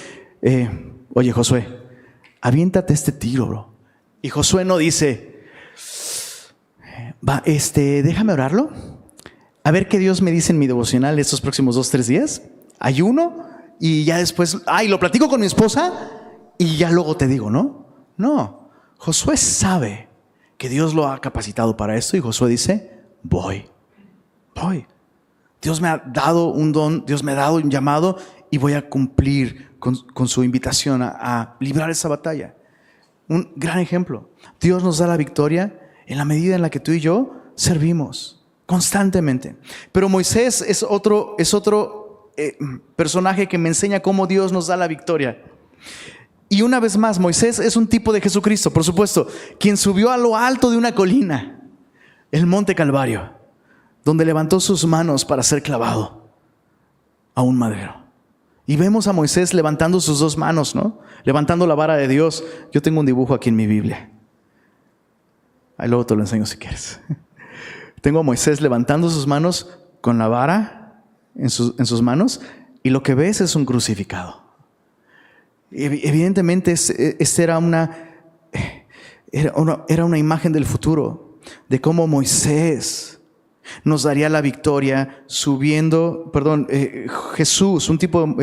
oye Josué, aviéntate este tiro, bro. Y Josué no dice, déjame orarlo, a ver qué Dios me dice en mi devocional estos próximos 2-3 días, ayuno y ya después, lo platico con mi esposa y ya luego te digo, ¿no? No, Josué sabe que Dios lo ha capacitado para esto y Josué dice, voy. Dios me ha dado un don, Dios me ha dado un llamado y voy a cumplir con su invitación a librar esa batalla. Un gran ejemplo. Dios nos da la victoria en la medida en la que tú y yo servimos constantemente. Pero Moisés es otro personaje que me enseña cómo Dios nos da la victoria. Y una vez más, Moisés es un tipo de Jesucristo, por supuesto, quien subió a lo alto de una colina, el monte Calvario, donde levantó sus manos para ser clavado a un madero. Y vemos a Moisés levantando sus dos manos, ¿no? Levantando la vara de Dios. Yo tengo un dibujo aquí en mi Biblia. Ahí luego te lo enseño si quieres. Tengo a Moisés levantando sus manos con la vara en sus manos y lo que ves es un crucificado. Evidentemente esta era una imagen del futuro, de cómo Moisés nos daría la victoria Jesús, un tipo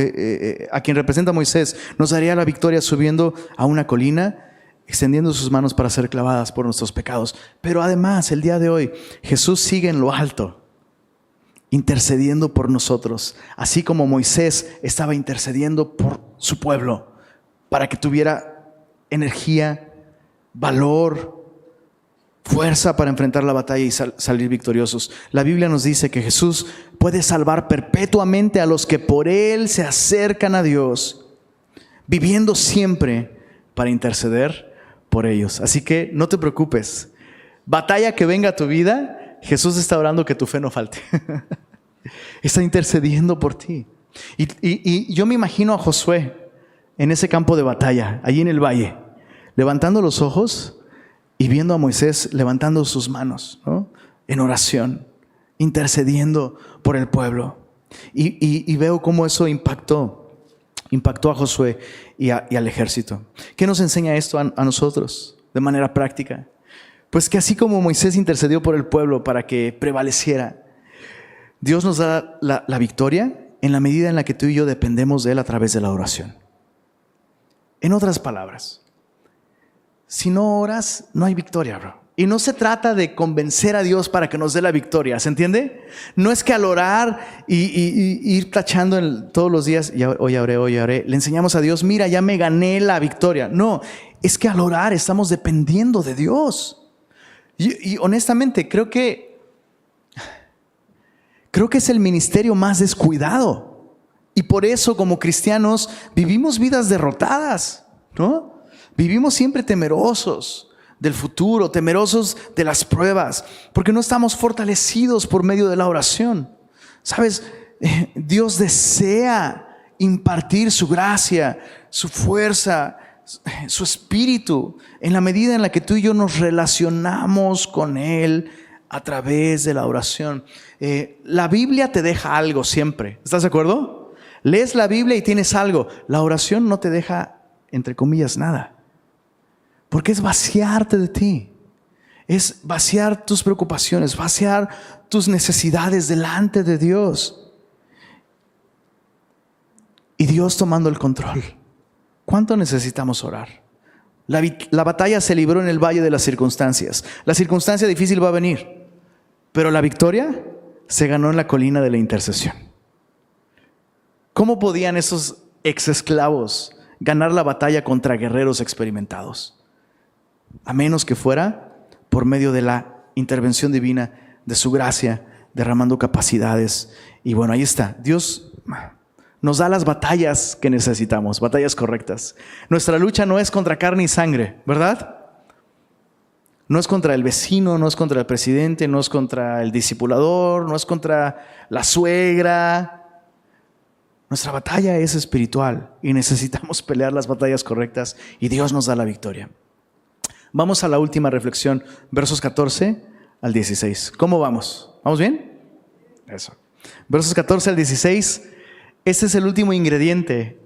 a quien representa Moisés, nos daría la victoria subiendo a una colina, extendiendo sus manos para ser clavadas por nuestros pecados. Pero además, el día de hoy, Jesús sigue en lo alto, intercediendo por nosotros, así como Moisés estaba intercediendo por su pueblo, para que tuviera energía, valor, fuerza para enfrentar la batalla y salir victoriosos. La Biblia nos dice que Jesús puede salvar perpetuamente a los que por Él se acercan a Dios, viviendo siempre para interceder por ellos. Así que no te preocupes. Batalla que venga a tu vida, Jesús está orando que tu fe no falte. Está intercediendo por ti. Y yo me imagino a Josué en ese campo de batalla, allí en el valle, levantando los ojos y viendo a Moisés levantando sus manos, ¿no?, en oración, intercediendo por el pueblo. Y veo cómo eso impactó a Josué y al ejército. ¿Qué nos enseña esto a nosotros de manera práctica? Pues que así como Moisés intercedió por el pueblo para que prevaleciera, Dios nos da la victoria en la medida en la que tú y yo dependemos de Él a través de la oración. En otras palabras, si no oras, no hay victoria, bro. Y no se trata de convencer a Dios para que nos dé la victoria, ¿se entiende? No es que al orar y ir tachando todos los días, hoy oré, le enseñamos a Dios, mira, ya me gané la victoria. No, es que al orar estamos dependiendo de Dios. Y honestamente, creo que es el ministerio más descuidado. Y por eso, como cristianos, vivimos vidas derrotadas, ¿no? Vivimos siempre temerosos del futuro, temerosos de las pruebas, porque no estamos fortalecidos por medio de la oración. ¿Sabes? Dios desea impartir su gracia, su fuerza, su espíritu, en la medida en la que tú y yo nos relacionamos con Él a través de la oración. La Biblia te deja algo siempre. ¿Estás de acuerdo? Lees la Biblia y tienes algo. La oración no te deja, entre comillas, nada. Porque es vaciarte de ti. Es vaciar tus preocupaciones, vaciar tus necesidades delante de Dios. Y Dios tomando el control. ¿Cuánto necesitamos orar? La batalla se libró en el valle de las circunstancias. La circunstancia difícil va a venir, pero la victoria se ganó en la colina de la intercesión. ¿Cómo podían esos ex esclavos ganar la batalla contra guerreros experimentados? A menos que fuera por medio de la intervención divina, de su gracia, derramando capacidades. Y bueno, ahí está. Dios nos da las batallas que necesitamos, batallas correctas. Nuestra lucha no es contra carne y sangre, ¿verdad? No es contra el vecino, no es contra el presidente, no es contra el discipulador, no es contra la suegra. Nuestra batalla es espiritual y necesitamos pelear las batallas correctas y Dios nos da la victoria. Vamos a la última reflexión, versos 14 al 16. ¿Cómo vamos? ¿Vamos bien? Eso. Versos 14 al 16. Este es el último ingrediente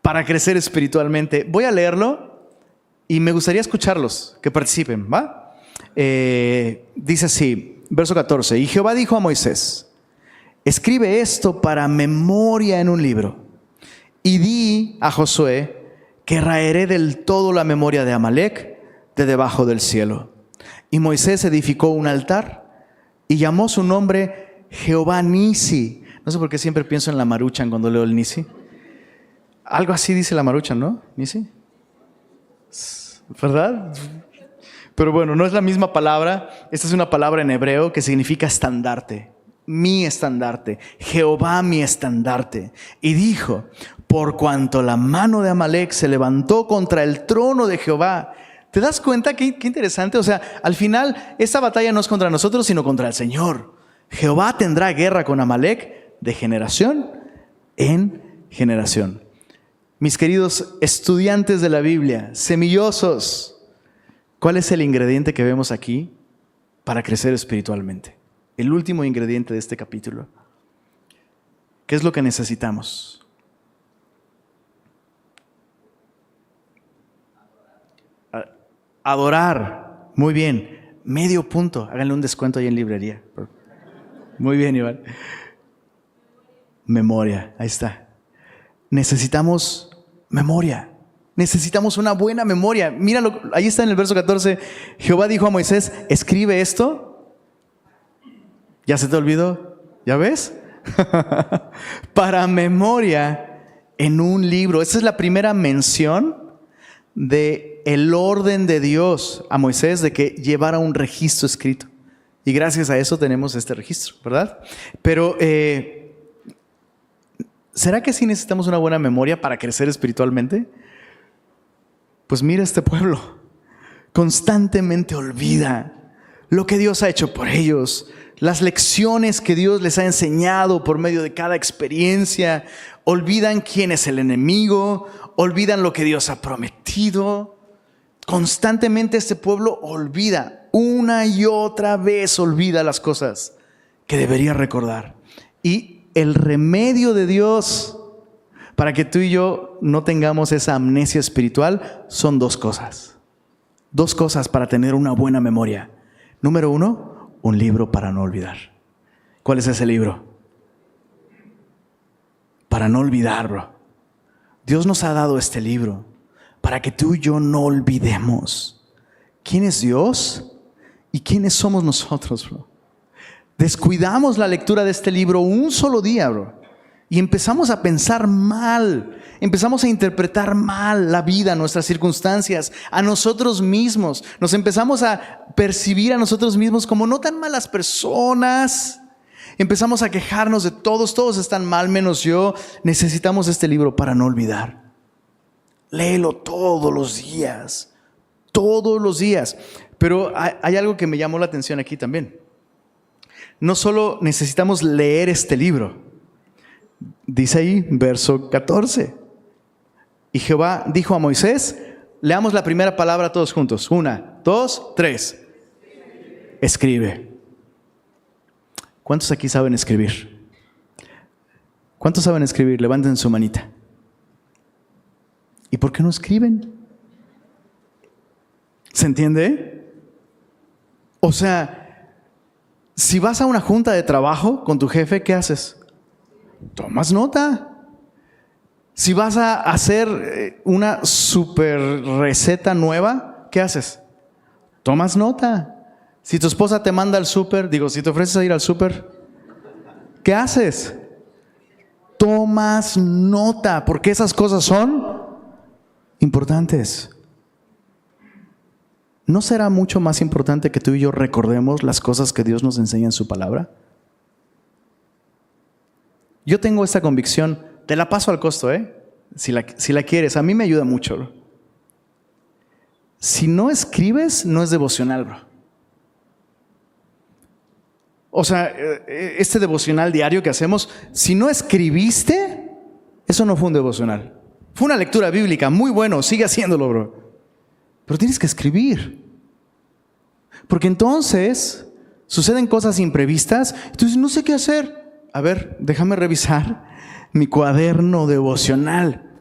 para crecer espiritualmente. Voy a leerlo y me gustaría escucharlos, que participen, ¿va? Dice así, verso 14. Y Jehová dijo a Moisés, escribe esto para memoria en un libro y di a Josué que raeré del todo la memoria de Amalec de debajo del cielo. Y Moisés edificó un altar y llamó su nombre Jehová Nisi. No sé por qué siempre pienso en la Maruchan cuando leo el Nisi. Algo así dice la Maruchan, ¿no? Nisi, ¿verdad? Pero bueno, no es la misma palabra. Esta es una palabra en hebreo que significa estandarte. Mi estandarte, Jehová mi estandarte. Y dijo, por cuanto la mano de Amalec se levantó contra el trono de Jehová. ¿Te das cuenta? Qué interesante. O sea, al final esta batalla no es contra nosotros, sino contra el Señor. Jehová tendrá guerra con Amalec de generación en generación. Mis queridos estudiantes de la Biblia, semillosos, ¿cuál es el ingrediente que vemos aquí para crecer espiritualmente? El último ingrediente de este capítulo. ¿Qué es lo que necesitamos? Adorar. Muy bien. Medio punto. Háganle un descuento ahí en librería. Muy bien, Iván. Memoria. Ahí está. Necesitamos memoria. Necesitamos una buena memoria. Míralo, ahí está en el verso 14. Jehová dijo a Moisés, escribe esto. ¿Ya se te olvidó? ¿Ya ves? Para memoria en un libro. Esa es la primera mención de el orden de Dios a Moisés de que llevara un registro escrito. Y gracias a eso tenemos este registro, ¿verdad? Pero, ¿será que sí necesitamos una buena memoria para crecer espiritualmente? Pues mira este pueblo. Constantemente olvida lo que Dios ha hecho por ellos, las lecciones que Dios les ha enseñado por medio de cada experiencia. Olvidan quién es el enemigo, olvidan lo que Dios ha prometido. Constantemente este pueblo olvida, una y otra vez olvida las cosas que debería recordar. Y el remedio de Dios para que tú y yo no tengamos esa amnesia espiritual son dos cosas. Dos cosas para tener una buena memoria. Número uno, un libro para no olvidar. ¿Cuál es ese libro? Para no olvidar, bro. Dios nos ha dado este libro para que tú y yo no olvidemos quién es Dios y quiénes somos nosotros, bro. Descuidamos la lectura de este libro un solo día, bro, y empezamos a pensar mal, empezamos a interpretar mal la vida, nuestras circunstancias, a nosotros mismos. Nos empezamos a percibir a nosotros mismos como no tan malas personas. Empezamos a quejarnos de todos están mal menos yo. Necesitamos este libro para no olvidar. Léelo todos los días. Pero hay algo que me llamó la atención aquí también. No solo necesitamos leer este libro. Dice ahí, verso 14. Y Jehová dijo a Moisés, leamos la primera palabra todos juntos. 1, 2, 3. Escribe. ¿Cuántos aquí saben escribir? ¿Cuántos saben escribir? Levanten su manita. ¿Y por qué no escriben? ¿Se entiende? O sea, si vas a una junta de trabajo con tu jefe, ¿qué haces? Tomas nota. Si vas a hacer una super receta nueva, ¿qué haces? Tomas nota. Si tu esposa te manda al súper, si te ofreces a ir al súper, ¿qué haces? Tomas nota, porque esas cosas son importantes. ¿No será mucho más importante que tú y yo recordemos las cosas que Dios nos enseña en su palabra? Yo tengo esta convicción, te la paso al costo, si la quieres, a mí me ayuda mucho, bro. Si no escribes, no es devocional, bro. O sea, este devocional diario que hacemos, si no escribiste, eso no fue un devocional. Fue una lectura bíblica, muy bueno, sigue haciéndolo, bro. Pero tienes que escribir. Porque entonces suceden cosas imprevistas. Entonces no sé qué hacer. A ver, déjame revisar mi cuaderno devocional.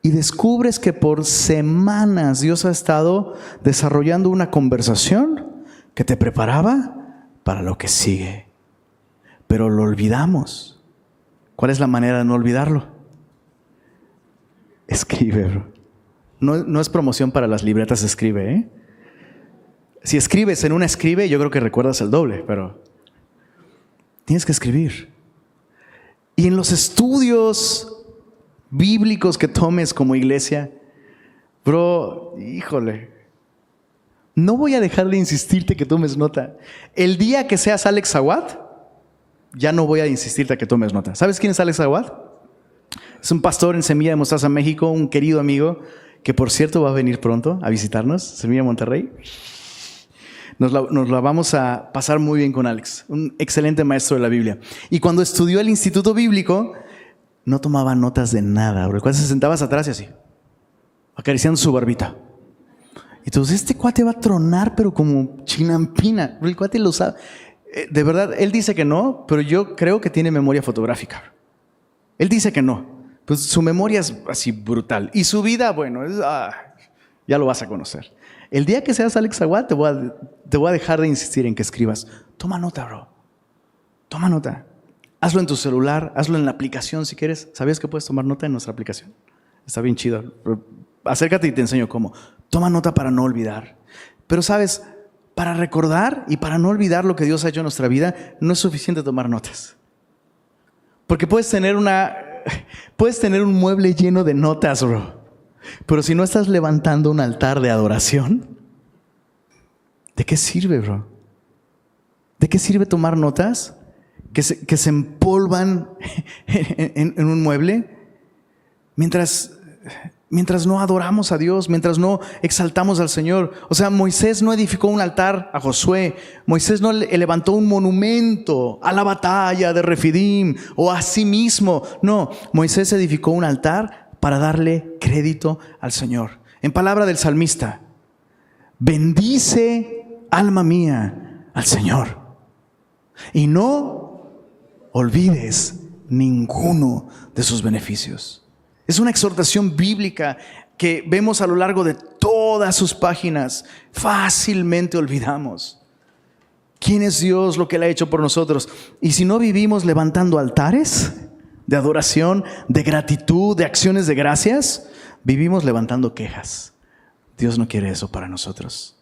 Y descubres que por semanas Dios ha estado desarrollando una conversación que te preparaba para lo que sigue. Pero lo olvidamos. ¿Cuál es la manera de no olvidarlo? Escribe, bro. No es promoción para las libretas, escribe, Si escribes en una escribe, yo creo que recuerdas el doble, pero tienes que escribir. Y en los estudios bíblicos que tomes como iglesia, bro, híjole, no voy a dejar de insistirte que tomes nota. El día que seas Alex Aguad, ya no voy a insistirte a que tomes nota. ¿Sabes quién es Alex Aguad? Es un pastor en Semilla de Mostaza, México, un querido amigo que por cierto va a venir pronto a visitarnos, Semilla Monterrey. Nos la vamos a pasar muy bien con Alex, un excelente maestro de la Biblia. Y cuando estudió el Instituto Bíblico, no tomaba notas de nada, bro. Cuando se sentabas atrás y así, acariciando su barbita. Entonces este cuate va a tronar, pero como chinampina. El cuate lo sabe. De verdad, él dice que no, pero yo creo que tiene memoria fotográfica. Él dice que no. Pues su memoria es así brutal. Y su vida, bueno, ya lo vas a conocer. El día que seas Alex Aguad, te voy a dejar de insistir en que escribas. Toma nota, bro. Toma nota. Hazlo en tu celular, hazlo en la aplicación si quieres. ¿Sabías que puedes tomar nota en nuestra aplicación? Está bien chido. Acércate y te enseño cómo. Toma nota para no olvidar. Pero sabes, para recordar y para no olvidar lo que Dios ha hecho en nuestra vida, no es suficiente tomar notas. Porque puedes tener un mueble lleno de notas, bro. Pero si no estás levantando un altar de adoración, ¿de qué sirve, bro? ¿De qué sirve tomar notas que se empolvan en un mueble mientras no adoramos a Dios, mientras no exaltamos al Señor? O sea, Moisés no edificó un altar a Josué, Moisés no levantó un monumento a la batalla de Refidim o a sí mismo. No, Moisés edificó un altar para darle crédito al Señor. En palabra del salmista, bendice, alma mía, al Señor, y no olvides ninguno de sus beneficios. Es una exhortación bíblica que vemos a lo largo de todas sus páginas. Fácilmente olvidamos quién es Dios, lo que Él ha hecho por nosotros. Y si no vivimos levantando altares de adoración, de gratitud, de acciones de gracias, vivimos levantando quejas. Dios no quiere eso para nosotros.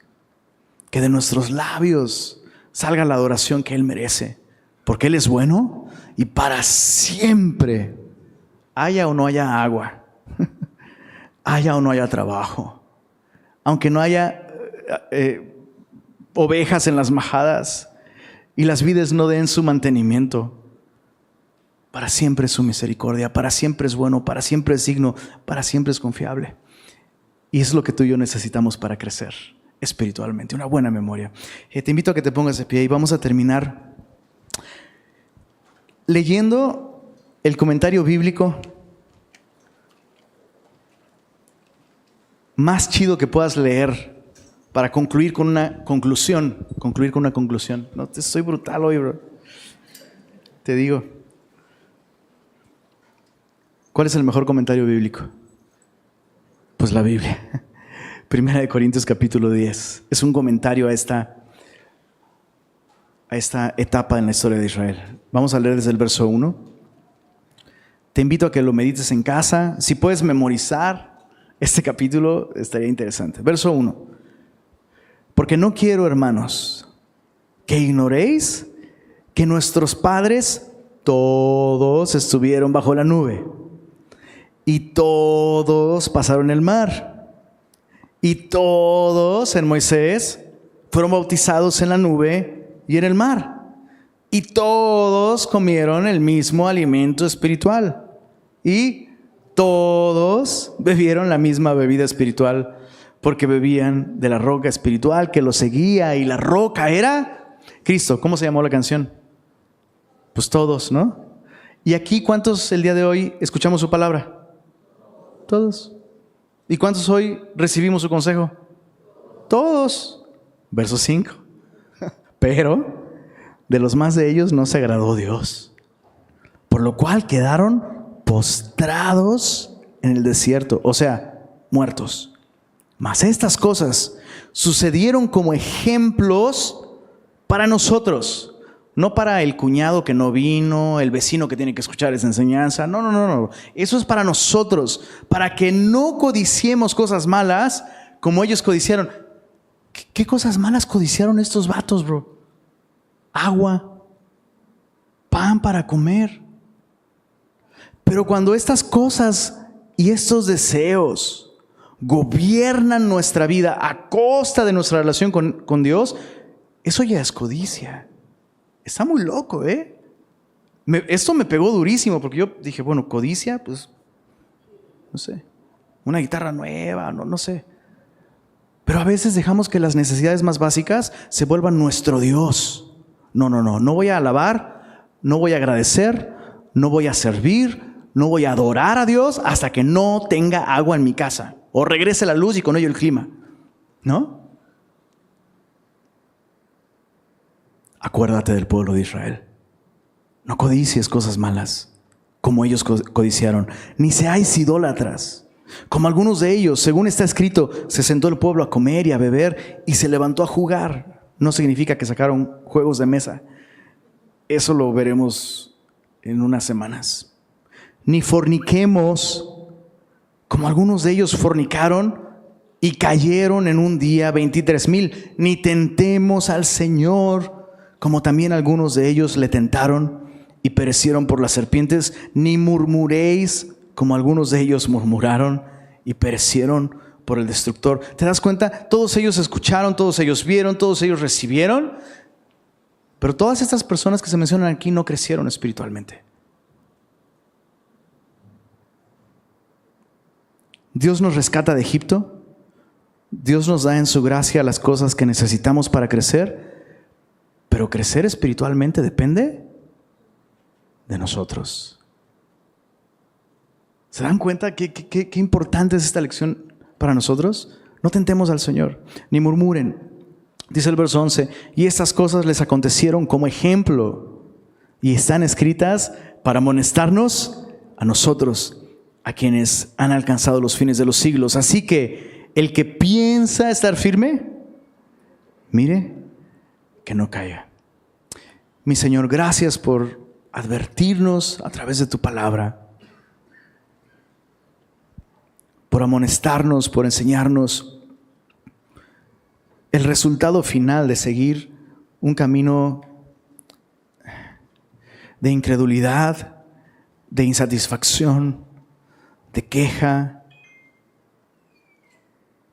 Que de nuestros labios salga la adoración que Él merece, porque Él es bueno y para siempre. Haya o no haya agua, haya o no haya trabajo, aunque no haya ovejas en las majadas y las vides no den su mantenimiento, para siempre es su misericordia, para siempre es bueno, para siempre es digno, para siempre es confiable. Y es lo que tú y yo necesitamos para crecer espiritualmente, una buena memoria. Te invito a que te pongas de pie y vamos a terminar leyendo el comentario bíblico más chido que puedas leer para concluir con una conclusión. No, estoy brutal hoy, bro. Te digo. ¿Cuál es el mejor comentario bíblico? Pues la Biblia. Primera de Corintios capítulo 10. Es un comentario a esta etapa en la historia de Israel. Vamos a leer desde el verso 1. Te invito a que lo medites en casa. Si puedes memorizar este capítulo, estaría interesante. Verso 1. Porque no quiero, hermanos, que ignoréis que nuestros padres todos estuvieron bajo la nube y todos pasaron el mar y todos en Moisés fueron bautizados en la nube y en el mar y todos comieron el mismo alimento espiritual. Y todos bebieron la misma bebida espiritual, porque bebían de la roca espiritual que los seguía, y la roca era Cristo. ¿Cómo se llamó la canción? Pues todos, ¿no? Y aquí, ¿cuántos el día de hoy escuchamos su palabra? Todos. ¿Y cuántos hoy recibimos su consejo? Todos. Verso 5. Pero de los más de ellos no se agradó Dios, por lo cual quedaron postrados en el desierto, o sea, muertos. Mas estas cosas sucedieron como ejemplos para nosotros, no para el cuñado que no vino, el vecino que tiene que escuchar esa enseñanza. No. Eso es para nosotros, para que no codiciemos cosas malas como ellos codiciaron. ¿Qué cosas malas codiciaron estos vatos, bro? Agua, pan para comer. Pero cuando estas cosas y estos deseos gobiernan nuestra vida a costa de nuestra relación con Dios, eso ya es codicia. Está muy loco, ¿eh? Esto me pegó durísimo, porque yo dije, bueno, codicia, pues, no sé, una guitarra nueva, no sé. Pero a veces dejamos que las necesidades más básicas se vuelvan nuestro Dios. No voy a alabar, no voy a agradecer, no voy a servir, no voy a adorar a Dios hasta que no tenga agua en mi casa, o regrese la luz y con ello el clima, ¿no? Acuérdate del pueblo de Israel. No codicies cosas malas como ellos codiciaron, ni seáis idólatras como algunos de ellos. Según está escrito, se sentó el pueblo a comer y a beber y se levantó a jugar. No significa que sacaron juegos de mesa. Eso lo veremos en unas semanas. Ni forniquemos como algunos de ellos fornicaron y cayeron en un día 23,000. Ni tentemos al Señor como también algunos de ellos le tentaron y perecieron por las serpientes. Ni murmuréis como algunos de ellos murmuraron y perecieron por el destructor. ¿Te das cuenta? Todos ellos escucharon, todos ellos vieron, todos ellos recibieron, Pero todas estas personas que se mencionan aquí no crecieron espiritualmente. Dios nos rescata de Egipto. Dios nos da en su gracia las cosas que necesitamos para crecer. Pero crecer espiritualmente depende de nosotros. ¿Se dan cuenta qué importante es esta lección para nosotros? No tentemos al Señor, ni murmuren. Dice el verso 11, y estas cosas les acontecieron como ejemplo y están escritas para amonestarnos a nosotros, a quienes han alcanzado los fines de los siglos. Así que el que piensa estar firme, mire que no caiga. Mi Señor, gracias por advertirnos a través de tu palabra, por amonestarnos, por enseñarnos el resultado final de seguir un camino de incredulidad, de insatisfacción, de queja.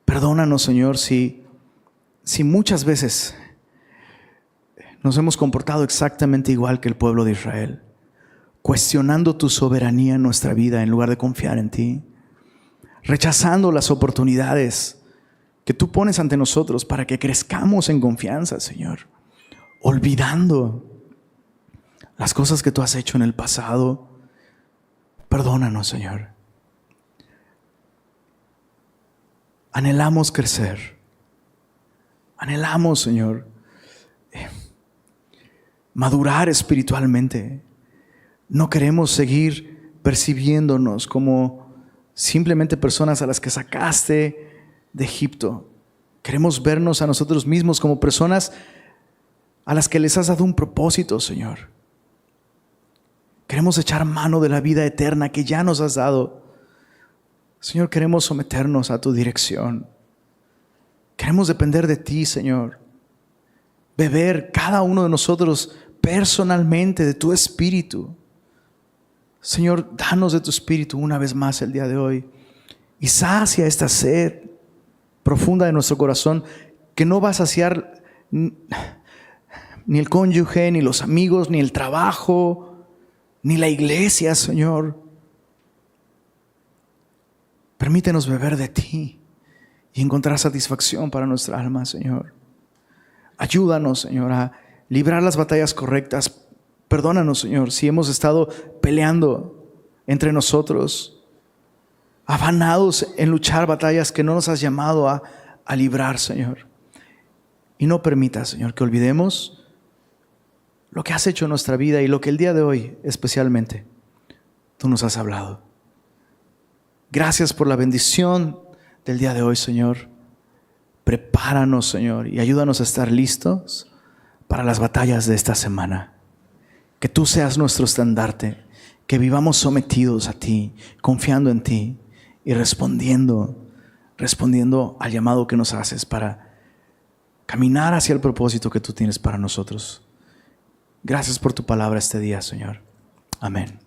Perdónanos, Señor, si muchas veces nos hemos comportado exactamente igual que el pueblo de Israel, cuestionando tu soberanía en nuestra vida en lugar de confiar en ti, rechazando las oportunidades que tú pones ante nosotros para que crezcamos en confianza, Señor, olvidando las cosas que tú has hecho en el pasado. Perdónanos, Señor. Anhelamos crecer. Anhelamos, Señor, madurar espiritualmente. No queremos seguir percibiéndonos como simplemente personas a las que sacaste de Egipto. Queremos vernos a nosotros mismos como personas a las que les has dado un propósito, Señor. Queremos echar mano de la vida eterna que ya nos has dado. Señor, queremos someternos a tu dirección. Queremos depender de ti, Señor. Beber cada uno de nosotros personalmente de tu Espíritu. Señor, danos de tu Espíritu una vez más el día de hoy y sacia esta sed profunda de nuestro corazón que no va a saciar ni el cónyuge, ni los amigos, ni el trabajo, ni la iglesia, Señor. Permítenos beber de ti y encontrar satisfacción para nuestra alma, Señor. Ayúdanos, Señor, a librar las batallas correctas. Perdónanos, Señor, si hemos estado peleando entre nosotros, afanados en luchar batallas que no nos has llamado a librar, Señor. Y no permitas, Señor, que olvidemos lo que has hecho en nuestra vida y lo que el día de hoy especialmente tú nos has hablado. Gracias por la bendición del día de hoy, Señor. Prepáranos, Señor, y ayúdanos a estar listos para las batallas de esta semana. Que tú seas nuestro estandarte, que vivamos sometidos a ti, confiando en ti y respondiendo al llamado que nos haces para caminar hacia el propósito que tú tienes para nosotros. Gracias por tu palabra este día, Señor. Amén.